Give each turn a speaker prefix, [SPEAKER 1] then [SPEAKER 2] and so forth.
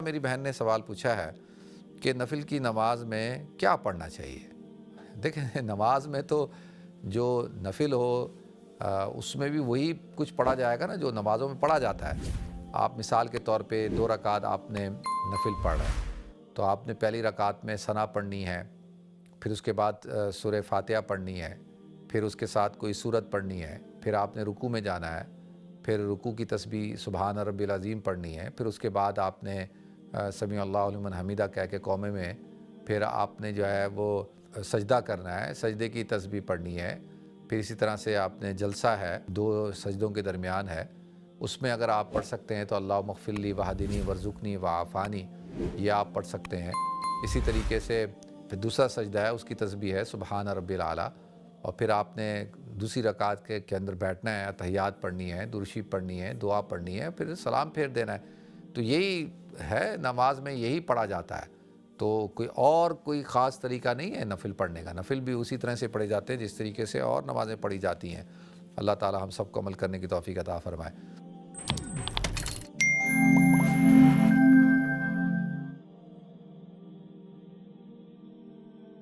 [SPEAKER 1] میری بہن نے سوال پوچھا ہے کہ نفل کی نماز میں کیا پڑھنا چاہیے؟ دیکھیں نماز میں تو جو نفل ہو اس میں بھی وہی کچھ پڑھا جائے گا نا جو نمازوں میں پڑھا جاتا ہے۔ آپ مثال کے طور پہ 2 رکعت آپ نے نفل پڑھ رہے ہیں تو آپ نے پہلی رکعت میں ثنا پڑھنی ہے، پھر اس کے بعد سورہ فاتحہ پڑھنی ہے، پھر اس کے ساتھ کوئی سورت پڑھنی ہے، پھر آپ نے رکوع میں جانا ہے، پھر رکوع کی تسبیح سبحان رب العظیم پڑھنی ہے، پھر اس کے بعد آپ نے سمیع اللہ لمن حمیدہ کہہ کے قومے میں پھر آپ نے جو ہے وہ سجدہ کرنا ہے، سجدے کی تسبیح پڑھنی ہے، پھر اسی طرح سے آپ نے جلسہ ہے 2 سجدوں کے درمیان ہے، اس میں اگر آپ پڑھ سکتے ہیں تو اللہم اغفر لی وہدنی وارزقنی وعافانی یہ آپ پڑھ سکتے ہیں۔ اسی طریقے سے پھر دوسرا سجدہ ہے، اس کی تسبیح ہے سبحان رب الاعلیٰ، اور پھر آپ نے دوسری رکعت کے اندر بیٹھنا ہے، تحیات پڑھنی ہے، درود شریف پڑھنی ہے، دعا پڑھنی ہے، پھر سلام پھیر دینا ہے۔ تو یہی ہے نماز میں، یہی پڑھا جاتا ہے۔ تو کوئی خاص طریقہ نہیں ہے نفل پڑھنے کا، نفل بھی اسی طرح سے پڑھے جاتے ہیں جس طریقے سے اور نمازیں پڑھی جاتی ہیں۔ اللہ تعالی ہم سب کو عمل کرنے کی توفیق عطا فرمائے۔